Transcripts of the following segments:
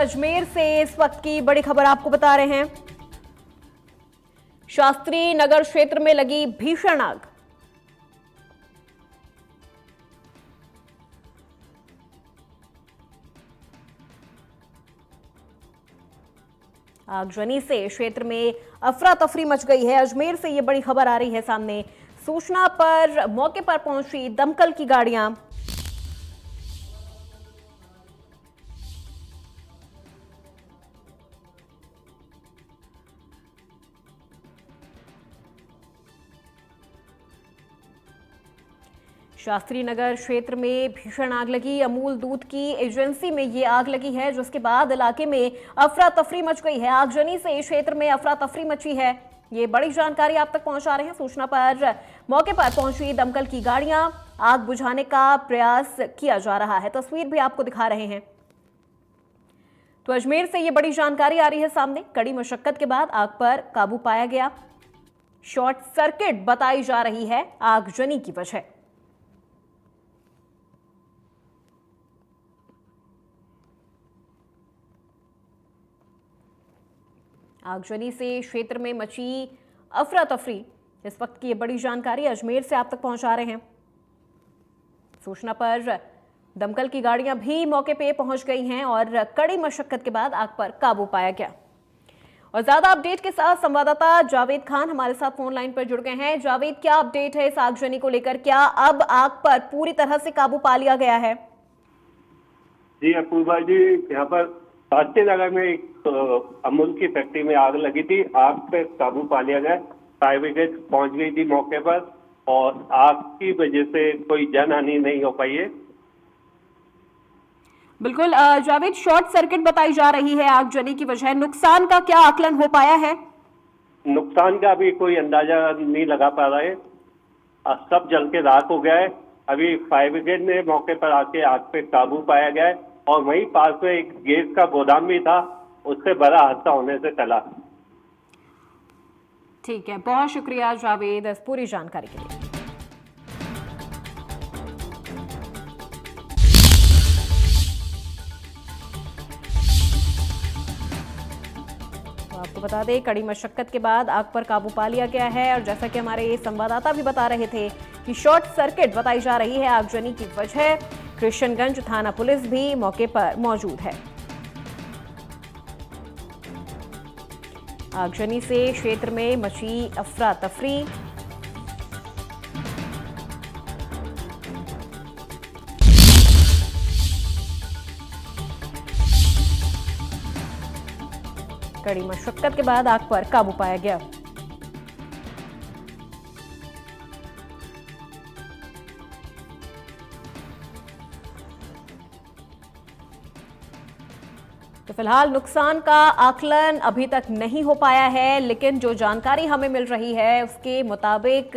अजमेर से इस वक्त की बड़ी खबर आपको बता रहे हैं। शास्त्री नगर क्षेत्र में लगी भीषण आग। आगजनी से क्षेत्र में अफरा तफरी मच गई है। अजमेर से ये बड़ी खबर आ रही है सामने। सूचना पर मौके पर पहुंची दमकल की गाड़ियां। शास्त्री नगर क्षेत्र में भीषण आग लगी। अमूल दूध की एजेंसी में ये आग लगी है, जिसके बाद इलाके में अफरा तफरी मच गई है। आगजनी से क्षेत्र में अफरा तफरी मची है। ये बड़ी जानकारी आप तक पहुंचा रहे हैं। सूचना पर मौके पर पहुंची दमकल की गाड़ियां। आग बुझाने का प्रयास किया जा रहा है। तस्वीर भी आपको दिखा रहे हैं। तो अजमेर से ये बड़ी जानकारी आ रही है सामने। कड़ी मशक्कत के बाद आग पर काबू पाया गया। शॉर्ट सर्किट बताई जा रही है आगजनी की वजह। आगजनी से क्षेत्र में मची अफरा तफरी। इस वक्त की ये बड़ी जानकारी अजमेर से आप तक पहुंचा रहे हैं। सूचना पर दमकल की गाड़ियां भी मौके पे पहुंच गई हैं और कड़ी मशक्कत के बाद आग पर काबू पाया गया। और ज्यादा अपडेट के साथ संवाददाता जावेद खान हमारे साथ फोन लाइन पर जुड़ गए हैं। जावेद, क्या अपडेट है इस आगजनी को लेकर? क्या अब आग पर पूरी तरह से काबू पा लिया गया है? जी अपूर्वा जी, यहाँ पर शास्त्री नगर में एक अमूल की फैक्ट्री में आग लगी थी। आग पे काबू पा लिया गया। फायर ब्रिगेड पहुंच गई थी मौके पर और आग की वजह से कोई जनहानि नहीं हो पाई है। बिल्कुल जावेद, शॉर्ट सर्किट बताई जा रही है आगजनी की वजह। नुकसान का क्या आकलन हो पाया है? नुकसान का अभी कोई अंदाजा नहीं लगा पा रहा है। सब जल के राख हो गया है। अभी फायर ब्रिगेड ने मौके पर आके आग पे काबू पाया गया है और वहीं पास में एक गैस का गोदाम भी था, उससे बड़ा हादसा होने से टला। ठीक है, बहुत शुक्रिया जावेद इस पूरी जानकारी के लिए। तो आपको बता दें, कड़ी मशक्कत के बाद आग पर काबू पा लिया गया है। और जैसा कि हमारे संवाददाता भी बता रहे थे कि शॉर्ट सर्किट बताई जा रही है आगजनी की वजह। कृष्णगंज थाना पुलिस भी मौके पर मौजूद है। आगजनी से क्षेत्र में मची अफरा तफरी। कड़ी मशक्कत के बाद आग पर काबू पाया गया। तो फिलहाल नुकसान का आकलन अभी तक नहीं हो पाया है, लेकिन जो जानकारी हमें मिल रही है उसके मुताबिक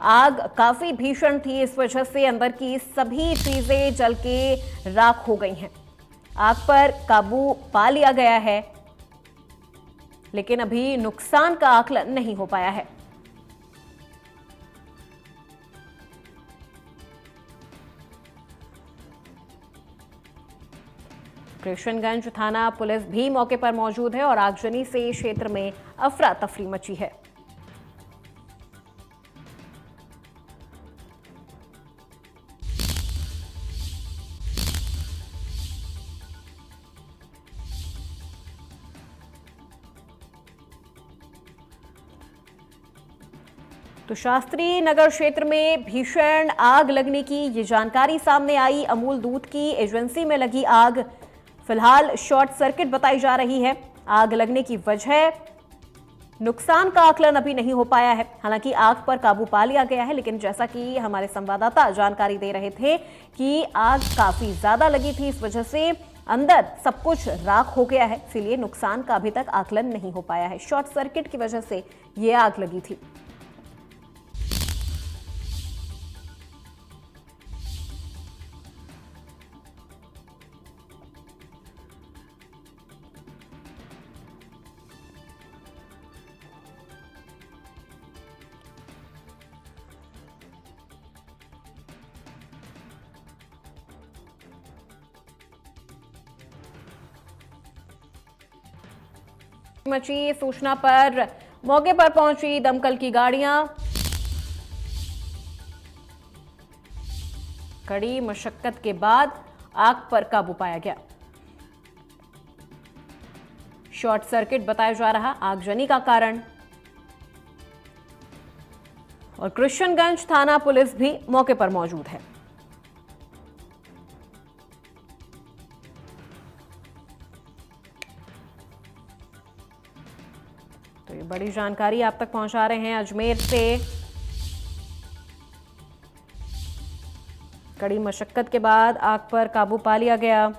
आग काफी भीषण थी। इस वजह से अंदर की सभी चीजें जल के राख हो गई हैं। आग पर काबू पा लिया गया है, लेकिन अभी नुकसान का आकलन नहीं हो पाया है। कृष्णगंज थाना पुलिस भी मौके पर मौजूद है और आगजनी से क्षेत्र में अफरा तफरी मची है। तो शास्त्री नगर क्षेत्र में भीषण आग लगने की ये जानकारी सामने आई। अमूल दूध की एजेंसी में लगी आग। फिलहाल शॉर्ट सर्किट बताई जा रही है आग लगने की वजह। नुकसान का आकलन अभी नहीं हो पाया है। हालांकि आग पर काबू पा लिया गया है, लेकिन जैसा कि हमारे संवाददाता जानकारी दे रहे थे कि आग काफी ज्यादा लगी थी, इस वजह से अंदर सब कुछ राख हो गया है। इसलिए नुकसान का अभी तक आकलन नहीं हो पाया है। शॉर्ट सर्किट की वजह से ये आग लगी थी। मची। सूचना पर मौके पर पहुंची दमकल की गाड़ियां। कड़ी मशक्कत के बाद आग पर काबू पाया गया। शॉर्ट सर्किट बताया जा रहा आगजनी का कारण। और कृष्णगंज थाना पुलिस भी मौके पर मौजूद है। तो ये बड़ी जानकारी आप तक पहुंचा रहे हैं अजमेर से। कड़ी मशक्कत के बाद आग पर काबू पा लिया गया।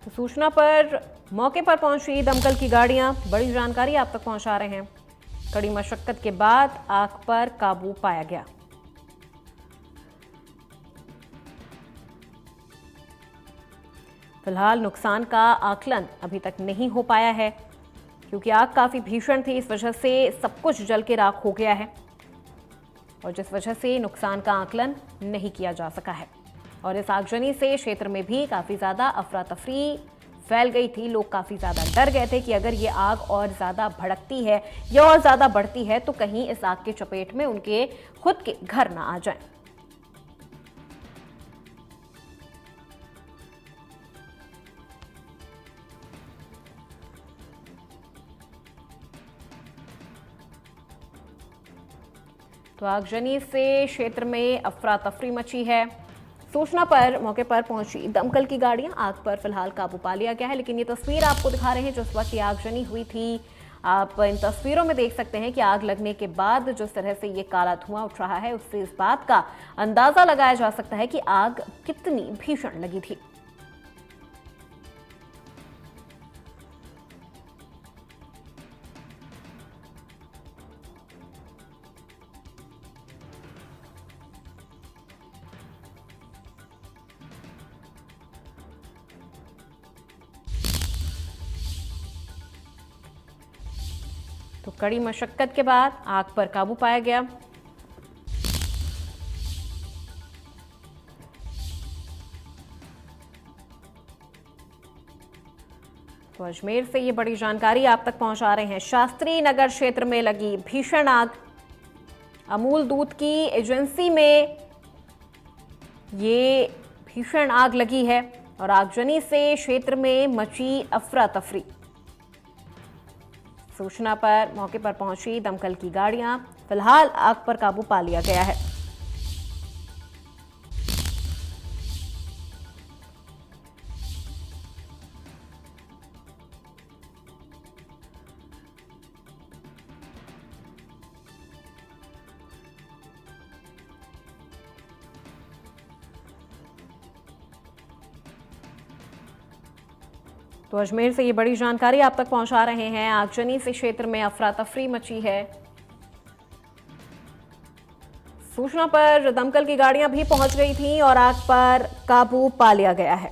तो सूचना पर मौके पर पहुंची दमकल की गाड़ियां। बड़ी जानकारी आप तक पहुंचा रहे हैं। कड़ी मशक्कत के बाद आग पर काबू पाया गया। फिलहाल नुकसान का आकलन अभी तक नहीं हो पाया है, क्योंकि आग काफी भीषण थी। इस वजह से सब कुछ जल के राख हो गया है और जिस वजह से नुकसान का आकलन नहीं किया जा सका है। और इस आगजनी से क्षेत्र में भी काफी ज्यादा अफरा तफरी फैल गई थी। लोग काफी ज्यादा डर गए थे कि अगर ये आग और ज्यादा भड़कती है या और ज्यादा बढ़ती है तो कहीं इस आग के चपेट में उनके खुद के घर ना आ जाएं। तो आगजनी से क्षेत्र में अफरा तफरी मची है। सूचना पर मौके पर पहुंची दमकल की गाड़ियां। आग पर फिलहाल काबू पा लिया गया है, लेकिन ये तस्वीर आपको दिखा रहे हैं जिस वक्त ये आगजनी हुई थी। आप इन तस्वीरों में देख सकते हैं कि आग लगने के बाद जिस तरह से ये काला धुआं उठ रहा है, उससे इस बात का अंदाजा लगाया जा सकता है कि आग कितनी भीषण लगी थी। तो कड़ी मशक्कत के बाद आग पर काबू पाया गया। तो अजमेर से ये बड़ी जानकारी आप तक पहुंचा रहे हैं। शास्त्री नगर क्षेत्र में लगी भीषण आग। अमूल दूध की एजेंसी में ये भीषण आग लगी है और आगजनी से क्षेत्र में मची अफरा तफरी। सूचना पर मौके पर पहुंची दमकल की गाड़ियां। फिलहाल आग पर काबू पा लिया गया है। तो अजमेर से ये बड़ी जानकारी आप तक पहुंचा रहे हैं। आगजनी से क्षेत्र में अफरा तफरी मची है। सूचना पर दमकल की गाड़ियां भी पहुंच गई थीं और आग पर काबू पा लिया गया है।